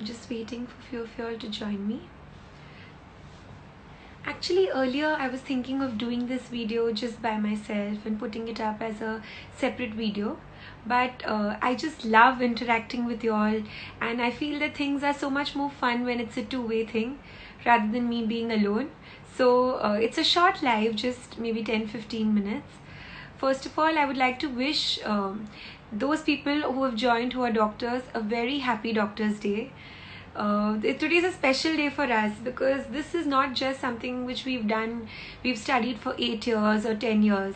Just waiting for a few of you all to join me. Actually, earlier I was thinking of doing this video just by myself and putting it up as a separate video. But I just love interacting with you all, and I feel that things are so much more fun when it's a two-way thing rather than me being alone. So it's a short live, just maybe 10-15 minutes. First of all, I would like to wish those people who have joined who are doctors a very happy Doctor's Day. Today is a special day for us because this is not just something which we've studied for 8 years or 10 years.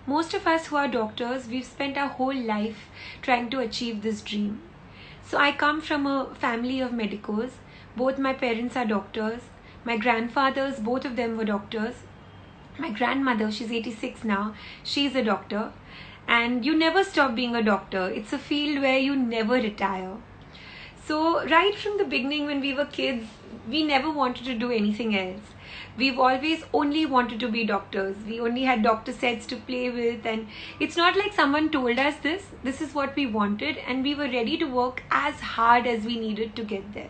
Most of us who are doctors, we've spent our whole life trying to achieve this dream. So I come from a family of medicos. Both my parents are doctors. My grandfathers, both of them were doctors. My grandmother, she's 86 now, she's a doctor. And you never stop being a doctor. It's a field where you never retire. So right from the beginning, when we were kids, we never wanted to do anything else. We've always only wanted to be doctors. We only had doctor sets to play with, and it's not like someone told us this is what we wanted, and we were ready to work as hard as we needed to get there.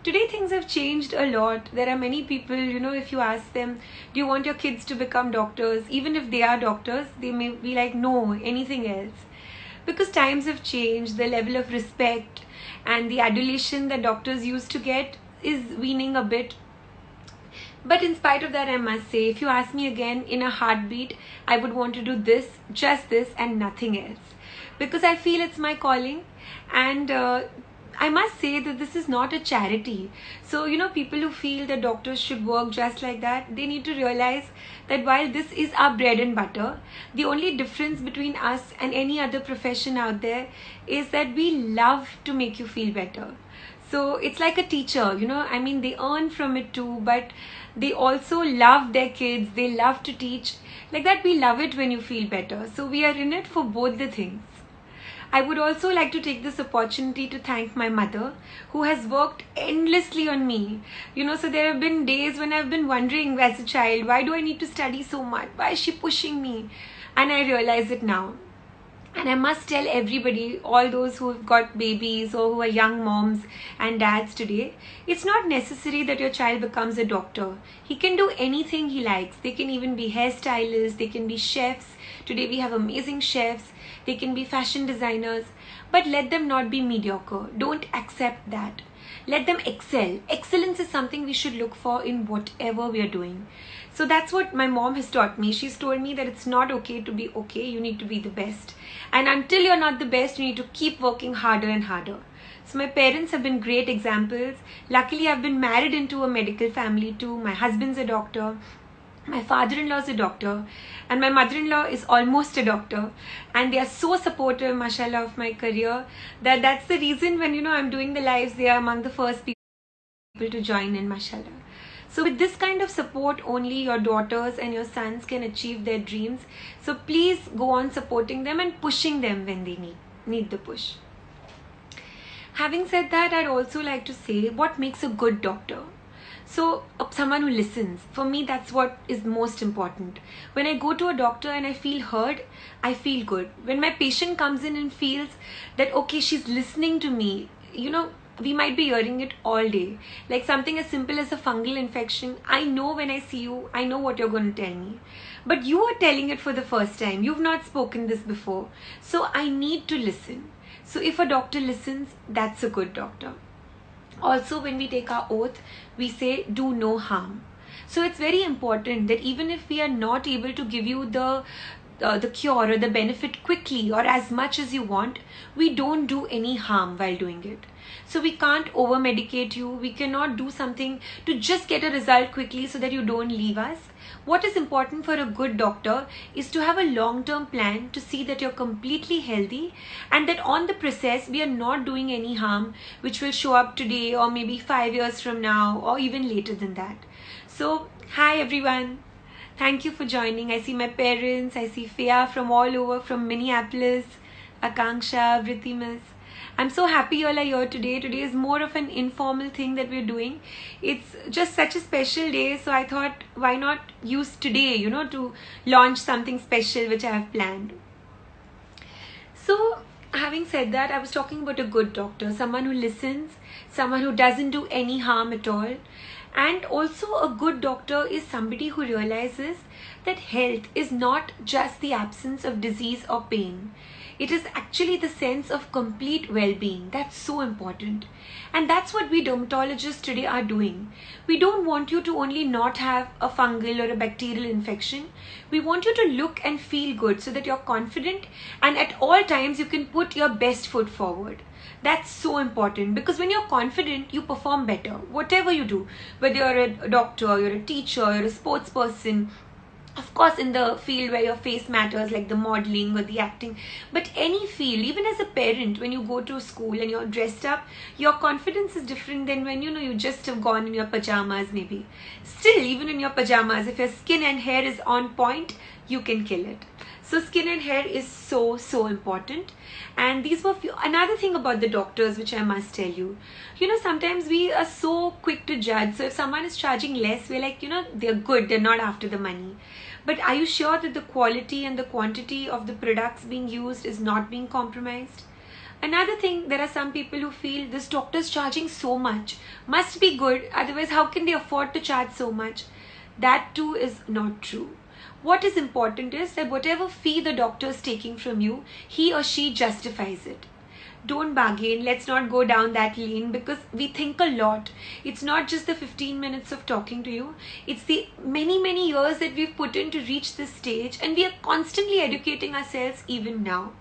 Today things have changed a lot. There are many people, if you ask them, do you want your kids to become doctors? Even if they are doctors, they may be like, no, anything else. Because times have changed, the level of respect and the adulation that doctors used to get is waning a bit. But in spite of that, I must say, if you ask me again in a heartbeat, I would want to do this, just this, and nothing else. Because I feel it's my calling, and I must say that this is not a charity. So, people who feel that doctors should work just like that, they need to realize that while this is our bread and butter, the only difference between us and any other profession out there is that we love to make you feel better. So it's like a teacher, they earn from it too, but they also love their kids. They love to teach. Like that, we love it when you feel better. So we are in it for both the things. I would also like to take this opportunity to thank my mother, who has worked endlessly on me. So there have been days when I've been wondering as a child, why do I need to study so much? Why is she pushing me? And I realize it now. And I must tell everybody, all those who have got babies or who are young moms and dads today, it's not necessary that your child becomes a doctor. He can do anything he likes. They can even be hairstylists, they can be chefs. Today we have amazing chefs. They can be fashion designers, but let them not be mediocre. Don't accept that. Let them excel. Excellence is something we should look for in whatever we are doing. So that's what my mom has taught me. She's told me that it's not okay to be okay. You need to be the best. And until you're not the best, you need to keep working harder and harder. So my parents have been great examples. Luckily, I've been married into a medical family too. My husband's a doctor. My father-in-law is a doctor, and my mother-in-law is almost a doctor, and they are so supportive, mashallah, of my career, that's the reason when I'm doing the lives, they are among the first people to join in, mashallah. So with this kind of support, only your daughters and your sons can achieve their dreams. So please go on supporting them and pushing them when they need the push. Having said that, I'd also like to say what makes a good doctor. So someone who listens, for me that's what is most important. When I go to a doctor and I feel heard, I feel good. When my patient comes in and feels that okay, she's listening to me, we might be hearing it all day. Like something as simple as a fungal infection, I know when I see you, I know what you're going to tell me. But you are telling it for the first time. You've not spoken this before. So I need to listen. So if a doctor listens, that's a good doctor. Also, when we take our oath, we say do no harm. So it's very important that even if we are not able to give you the cure or the benefit quickly or as much as you want, we don't do any harm while doing it. So we can't over medicate you. We cannot do something to just get a result quickly so that you don't leave us. What is important for a good doctor is to have a long-term plan to see that you're completely healthy, and that on the process we are not doing any harm which will show up today or maybe 5 years from now or even later than that. So hi everyone. Thank you for joining. I see my parents, I see Fia from all over, from Minneapolis, Akanksha, Vritti Miss. I'm so happy you all are here today. Today is more of an informal thing that we're doing. It's just such a special day, so I thought why not use today, to launch something special which I have planned. So having said that, I was talking about a good doctor, someone who listens, someone who doesn't do any harm at all. And also, a good doctor is somebody who realizes that health is not just the absence of disease or pain. It is actually the sense of complete well being. That's so important. And that's what we dermatologists today are doing. We don't want you to only not have a fungal or a bacterial infection. We want you to look and feel good so that you're confident and at all times you can put your best foot forward. That's so important, because when you're confident, you perform better. Whatever you do, whether you're a doctor, you're a teacher, you're a sports person, of course in the field where your face matters, like the modeling or the acting, but any field, even as a parent, when you go to school and you're dressed up, your confidence is different than when you just have gone in your pajamas. Maybe still, even in your pajamas, if your skin and hair is on point, you can kill it. So skin and hair is so important. And these were another thing about the doctors which I must tell you. Sometimes we are so quick to judge. So if someone is charging less, we're like, they're good, they're not after the money. But are you sure that the quality and the quantity of the products being used is not being compromised? Another thing, there are some people who feel this doctor is charging so much, must be good, otherwise how can they afford to charge so much? That too is not true. What is important is that whatever fee the doctor is taking from you, he or she justifies it. Don't bargain. Let's not go down that lane, because we think a lot. It's not just the 15 minutes of talking to you. It's the many years that we've put in to reach this stage, and we are constantly educating ourselves even now.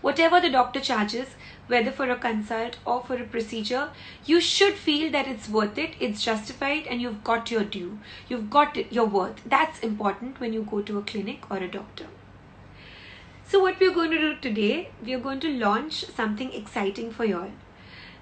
Whatever the doctor charges, whether for a consult or for a procedure, you should feel that it's worth it, it's justified, and you've got your due. You've got your worth. That's important when you go to a clinic or a doctor. So what we're going to do today, we're going to launch something exciting for y'all.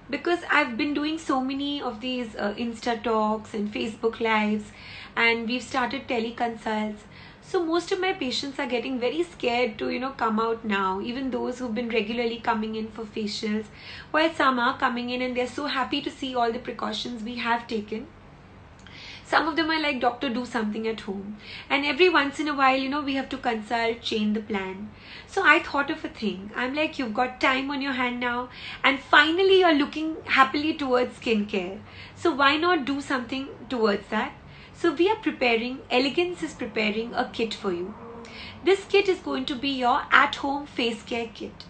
Because I've been doing so many of these Insta talks and Facebook lives, and we've started teleconsults. So most of my patients are getting very scared to, come out now, even those who've been regularly coming in for facials, while some are coming in and they're so happy to see all the precautions we have taken. Some of them are like, doctor, do something at home. And every once in a while, we have to consult, change the plan. So I thought of a thing. I'm like, you've got time on your hand now, and finally you're looking happily towards skincare. So why not do something towards that? So we are preparing, Elegance is preparing a kit for you. This kit is going to be your at-home face care kit.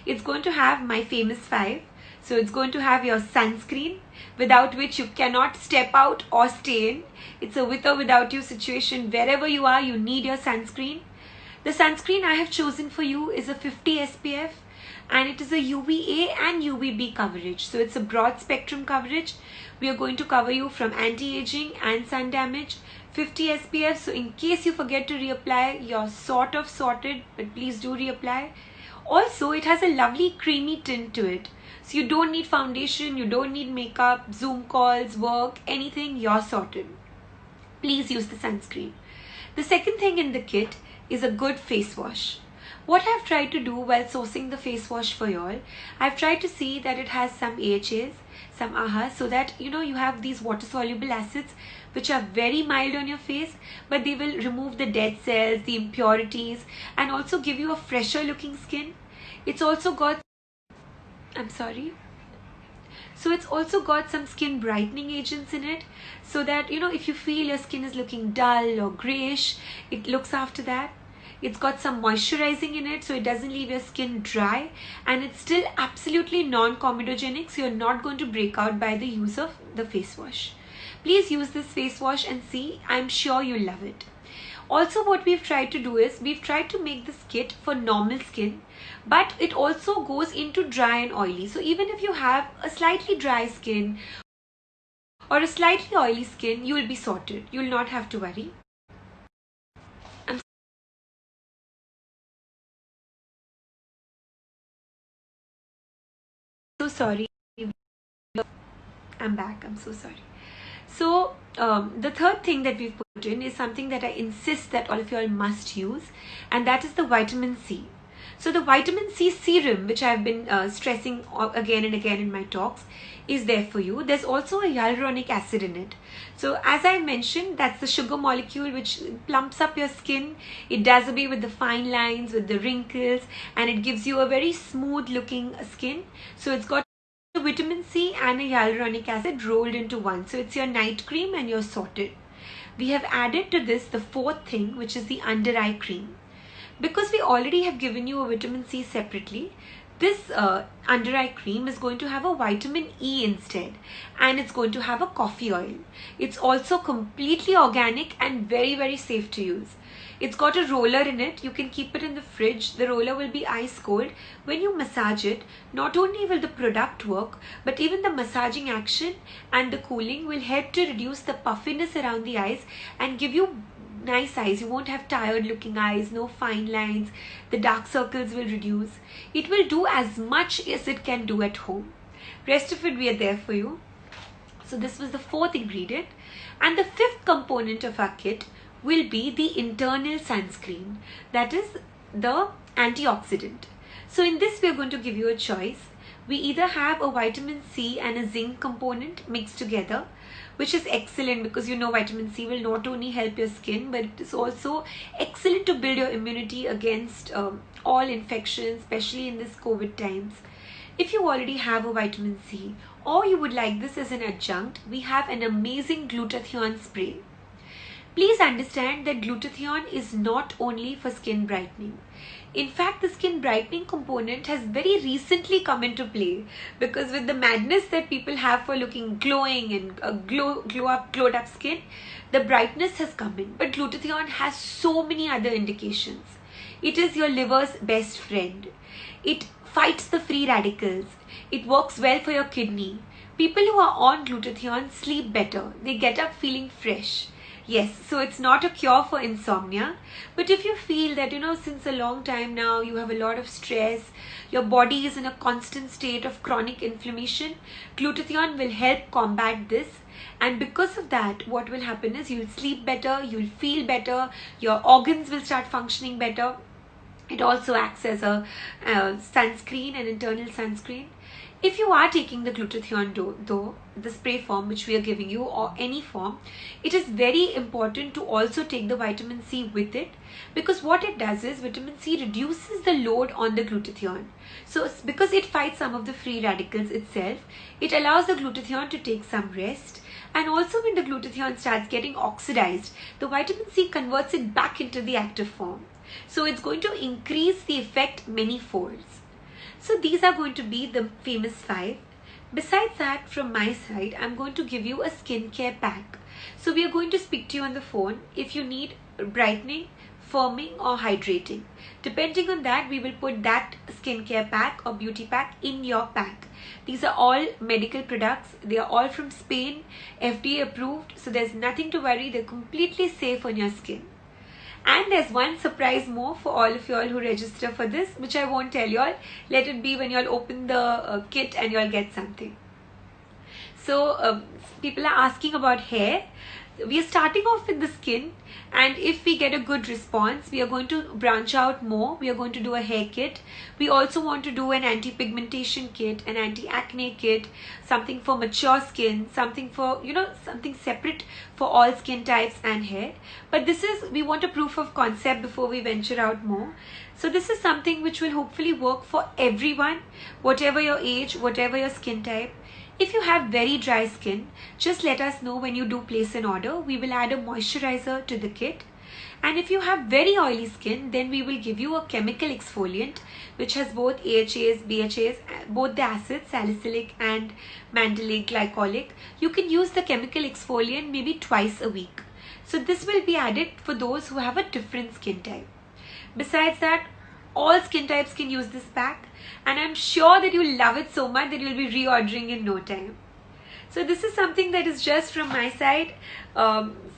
It's going to have my famous 5. So it's going to have your sunscreen, without which you cannot step out or stay in. It's a with or without you situation. Wherever you are, you need your sunscreen. The sunscreen I have chosen for you is a 50 SPF, and it is a UVA and UVB coverage. So it's a broad spectrum coverage. We are going to cover you from anti-aging and sun damage. 50 SPF, so in case you forget to reapply, you're sort of sorted, but please do reapply. Also, it has a lovely creamy tint to it. So you don't need foundation, you don't need makeup, Zoom calls, work, anything, you're sorted. Please use the sunscreen. The second thing in the kit is a good face wash. What I've tried to do while sourcing the face wash for y'all, I've tried to see that it has some AHAs, some AHAs, so that you have these water soluble acids which are very mild on your face, but they will remove the dead cells, the impurities, and also give you a fresher looking skin. It's also got So it's also got some skin brightening agents in it, so that if you feel your skin is looking dull or grayish, it looks after that. It's got some moisturizing in it, so it doesn't leave your skin dry, and it's still absolutely non-comedogenic, so you're not going to break out by the use of the face wash. Please use this face wash and see, I'm sure you'll love it. Also, what we've tried to do is, we've tried to make this kit for normal skin, but it also goes into dry and oily. So even if you have a slightly dry skin or a slightly oily skin, you will be sorted. You will not have to worry. I'm so sorry. I'm back. I'm so sorry. So the third thing that we've put in is something that I insist that all of you all must use, and that is the vitamin C. So the vitamin C serum, which I've been stressing again and again in my talks, is there for you. There's also a hyaluronic acid in it. So as I mentioned, that's the sugar molecule which plumps up your skin. It does away with the fine lines, with the wrinkles, and it gives you a very smooth looking skin. So it's got vitamin C and a hyaluronic acid rolled into one. So it's your night cream and you're sorted. We have added to this the fourth thing, which is the under eye cream. Because we already have given you a vitamin C separately, this under eye cream is going to have a vitamin E instead, and it's going to have a coffee oil. It's also completely organic and very, very safe to use. It's got a roller in it. You can keep it in the fridge. The roller will be ice cold. When you massage it, not only will the product work, but even the massaging action and the cooling will help to reduce the puffiness around the eyes and give you nice eyes. You won't have tired looking eyes, no fine lines. The dark circles will reduce. It will do as much as it can do at home. Rest of it we are there for you. So this was the fourth ingredient. And the fifth component of our kit will be the internal sunscreen, that is the antioxidant. So in this we are going to give you a choice. We either have a vitamin C and a zinc component mixed together, which is excellent because you know vitamin C will not only help your skin, but it is also excellent to build your immunity against all infections, especially in this COVID times. If you already have a vitamin C or you would like this as an adjunct, we have an amazing glutathione spray. Please understand that glutathione is not only for skin brightening. In fact, the skin brightening component has very recently come into play because with the madness that people have for looking glowing and glowed up skin, the brightness has come in. But glutathione has so many other indications. It is your liver's best friend. It fights the free radicals. It works well for your kidney. People who are on glutathione sleep better. They get up feeling fresh. Yes, so it's not a cure for insomnia, but if you feel that, since a long time now you have a lot of stress, your body is in a constant state of chronic inflammation, glutathione will help combat this. And because of that, what will happen is you'll sleep better, you'll feel better, your organs will start functioning better. It also acts as a sunscreen, an internal sunscreen. If you are taking the glutathione though, the spray form which we are giving you or any form, it is very important to also take the vitamin C with it, because what it does is vitamin C reduces the load on the glutathione. So because it fights some of the free radicals itself, it allows the glutathione to take some rest. And also when the glutathione starts getting oxidized, the vitamin C converts it back into the active form. So it's going to increase the effect many folds. So these are going to be the famous 5. Besides that, from my side, I'm going to give you a skincare pack. So we are going to speak to you on the phone if you need brightening, firming or hydrating. Depending on that, we will put that skincare pack or beauty pack in your pack. These are all medical products. They are all from Spain, FDA approved. So there's nothing to worry. They're completely safe on your skin. And there's one surprise more for all of y'all who register for this, which I won't tell y'all. Let it be when y'all open the kit and y'all get something. So people are asking about hair. We are starting off with the skin, and if we get a good response, we are going to branch out more. We are going to do a hair kit. We also want to do an anti-pigmentation kit, an anti-acne kit, something for mature skin, something for, something separate for all skin types and hair. But we want a proof of concept before we venture out more. So this is something which will hopefully work for everyone, whatever your age, whatever your skin type. If you have very dry skin, just let us know when you do place an order. We will add a moisturizer to the kit. And if you have very oily skin, then we will give you a chemical exfoliant which has both AHAs, BHAs, both the acids, salicylic and mandelic glycolic. You can use the chemical exfoliant maybe twice a week. So this will be added for those who have a different skin type. Besides that, all skin types can use this pack, and I'm sure that you'll love it so much that you'll be reordering in no time. So this is something that is just from my side,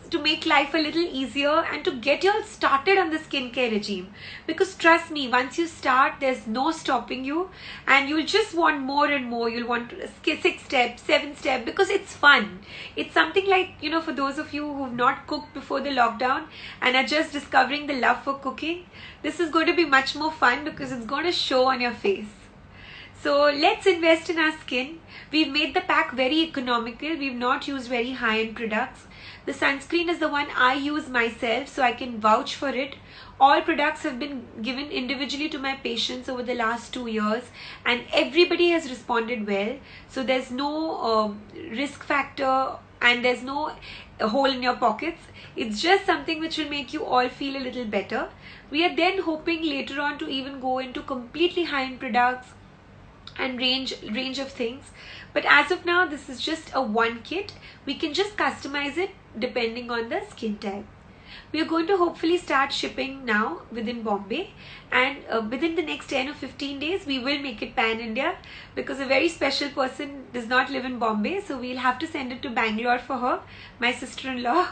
to make life a little easier and to get you all started on the skincare regime. Because trust me, once you start, there's no stopping you, and you'll just want more and more. You'll want 6 steps, 7 steps, because it's fun. It's something like, for those of you who've not cooked before the lockdown and are just discovering the love for cooking, this is going to be much more fun because it's going to show on your face. So let's invest in our skin. We've made the pack very economical. We've not used very high-end products. The sunscreen is the one I use myself, so I can vouch for it. All products have been given individually to my patients over the last 2 years, and everybody has responded well. So there's no risk factor, and there's no hole in your pockets. It's just something which will make you all feel a little better. We are then hoping later on to even go into completely high-end products and range of things, but as of now, this is just a one kit. We can just customize it depending on the skin type. We are going to hopefully start shipping now within Bombay, and within the next 10 or 15 days we will make it pan India, because a very special person does not live in Bombay, so we'll have to send it to Bangalore for her, my sister-in-law,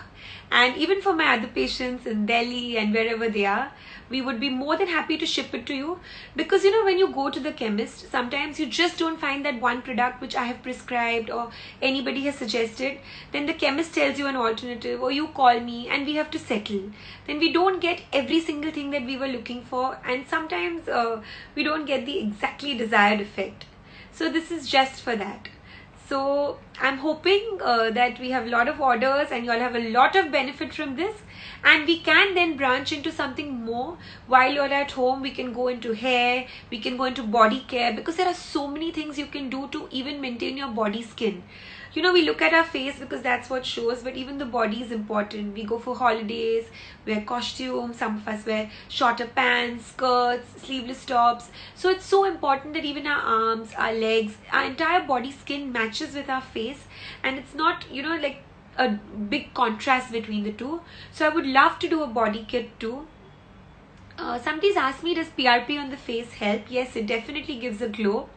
and even for my other patients in Delhi and wherever they are. We would be more than happy to ship it to you, because when you go to the chemist, sometimes you just don't find that one product which I have prescribed or anybody has suggested. Then the chemist tells you an alternative, or you call me and we have to settle. Then we don't get every single thing that we were looking for, and sometimes we don't get the exactly desired effect. So this is just for that. So I'm hoping that we have a lot of orders and you all have a lot of benefit from this, and we can then branch into something more. While you're at home, we can go into hair, we can go into body care, because there are so many things you can do to even maintain your body skin. We look at our face because that's what shows, but even the body is important. We go for holidays, wear costumes, some of us wear shorter pants, skirts, sleeveless tops. So it's so important that even our arms, our legs, our entire body skin matches with our face, and it's not, like a big contrast between the two. So I would love to do a body kit too. Somebody's asked me, does PRP on the face help? Yes, it definitely gives a glow.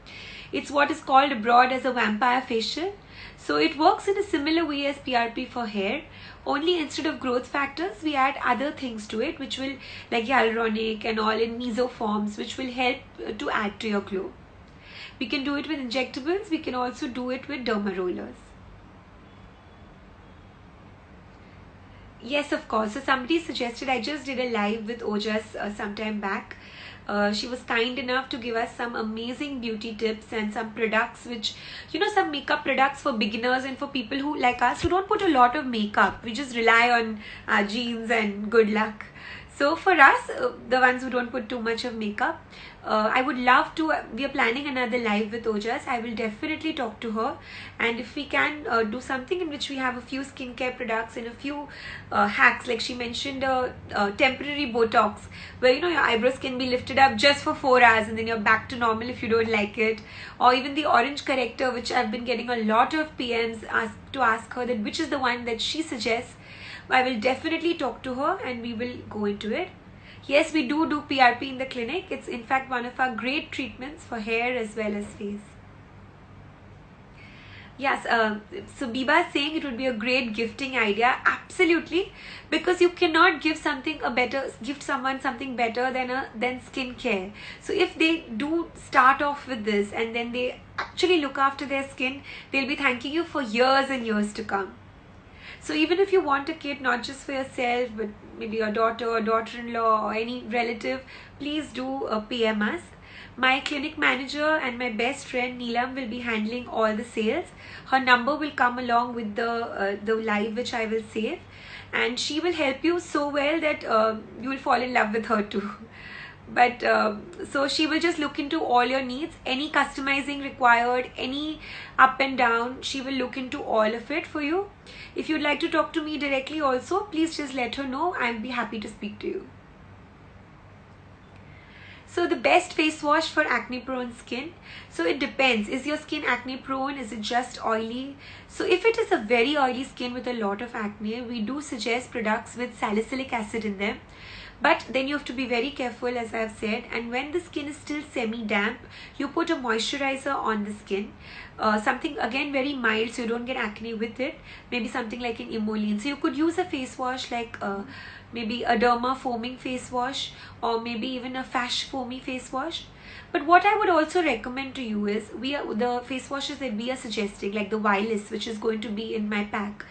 It's what is called abroad as a vampire facial. So it works in a similar way as PRP for hair, only instead of growth factors, we add other things to it, which will, like hyaluronic and all in mesoforms, which will help to add to your glow. We can do it with injectables. We can also do it with derma rollers. Yes, of course. So somebody suggested, I just did a live with Ojas some time back. She was kind enough to give us some amazing beauty tips and some products which, some makeup products for beginners and for people who like us who don't put a lot of makeup. We just rely on our genes and good luck. So for us, the ones who don't put too much of makeup, I would love to, we are planning another live with Ojas. I will definitely talk to her, and if we can do something in which we have a few skincare products and a few hacks, like she mentioned temporary Botox, where your eyebrows can be lifted up just for 4 hours and then you're back to normal if you don't like it, or even the orange corrector, which I've been getting a lot of PMs to ask her that which is the one that she suggests. I will definitely talk to her and we will go into it. Yes, we do PRP in the clinic. It's in fact one of our great treatments for hair as well as face. Yes, so Biba is saying it would be a great gifting idea. Absolutely, because you cannot gift someone something better than skincare. So if they do start off with this and then they actually look after their skin, they'll be thanking you for years and years to come. So even if you want a kit not just for yourself, but maybe your daughter or daughter-in-law or any relative, please do PM us. My clinic manager and my best friend Neelam will be handling all the sales. Her number will come along with the live which I will save, and she will help you so well that you will fall in love with her too. But so she will just look into all your needs, any customizing required, any up and down, she will look into all of it for you. If you'd like to talk to me directly also, please just let her know. I'll be happy to speak to you. So the best face wash for acne prone skin. So it depends. Is your skin acne prone? Is it just oily? So if it is a very oily skin with a lot of acne, we do suggest products with salicylic acid in them. But then you have to be very careful, as I have said, and when the skin is still semi-damp, you put a moisturizer on the skin, something again very mild so you don't get acne with it, maybe something like an emollient. So you could use a face wash like maybe a derma foaming face wash, or maybe even a fash foamy face wash. But what I would also recommend to you is the face washes that we are suggesting, like the Wireless, which is going to be in my pack.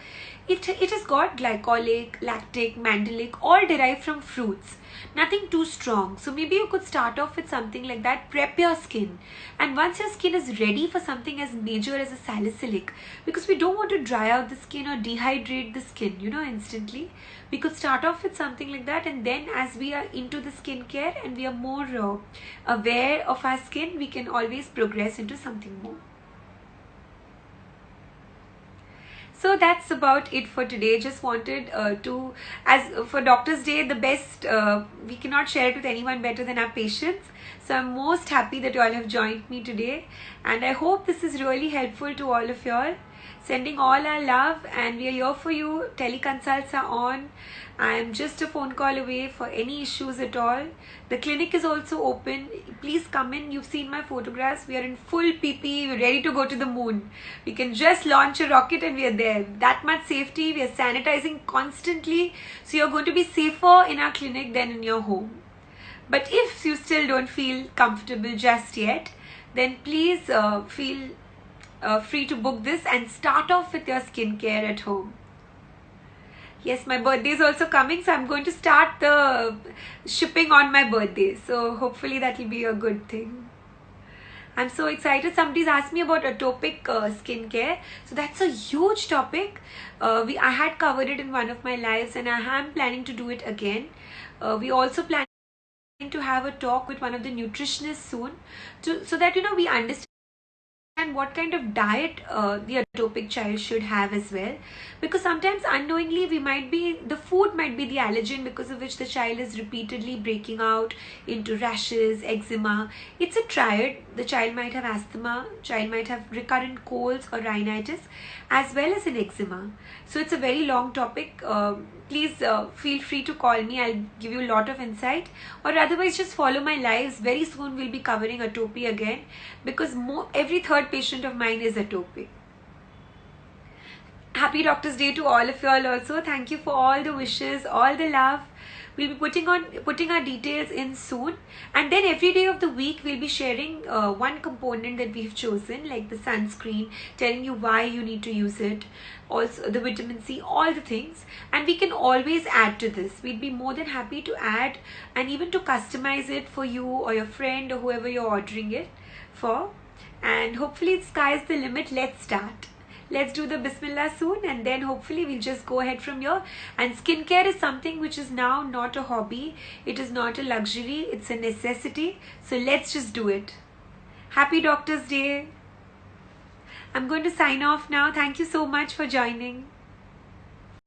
It has got glycolic, lactic, mandelic, all derived from fruits. Nothing too strong. So maybe you could start off with something like that, prep your skin. And once your skin is ready for something as major as a salicylic, because we don't want to dry out the skin or dehydrate the skin, instantly. We could start off with something like that, and then as we are into the skincare and we are more aware of our skin, we can always progress into something more. So that's about it for today. Just wanted as for Doctor's Day, the best, we cannot share it with anyone better than our patients. So I'm most happy that you all have joined me today. And I hope this is really helpful to all of you all. Sending all our love, and we are here for you. Teleconsults are on. I am just a phone call away for any issues at all. The clinic is also open. Please come in. You've seen my photographs. We are in full PPE. We're ready to go to the moon. We can just launch a rocket and we are there. That much safety. We are sanitizing constantly. So you're going to be safer in our clinic than in your home. But if you still don't feel comfortable just yet, then please feel free to book this and start off with your skincare at home. Yes, my birthday is also coming, so I'm going to start the shipping on my birthday. So hopefully that will be a good thing. I'm so excited. Somebody's asked me about atopic skincare. So that's a huge topic. I had covered it in one of my lives, and I am planning to do it again. We also plan to have a talk with one of the nutritionists soon, so that we understand and what kind of diet the atopic child should have as well, because sometimes unknowingly the food might be the allergen because of which the child is repeatedly breaking out into rashes, eczema. It's a triad. The child might have asthma, child might have recurrent colds or rhinitis, as well as an eczema. So it's a very long topic. Please feel free to call me. I'll give you a lot of insight, or otherwise just follow my lives. Very soon we'll be covering atopy again, because every third patient of mine is atopic. Happy Doctor's Day to all of you all also. Thank you for all the wishes, all the love. We'll be putting our details in soon, and then every day of the week we'll be sharing one component that we've chosen, like the sunscreen, telling you why you need to use it, also the vitamin C, all the things, and we can always add to this. We'd be more than happy to add and even to customize it for you or your friend or whoever you're ordering it for. And hopefully the sky's the limit. Let's start. Let's do the Bismillah soon, and then hopefully we'll just go ahead from here. And skincare is something which is now not a hobby. It is not a luxury. It's a necessity. So let's just do it. Happy Doctor's Day. I'm going to sign off now. Thank you so much for joining.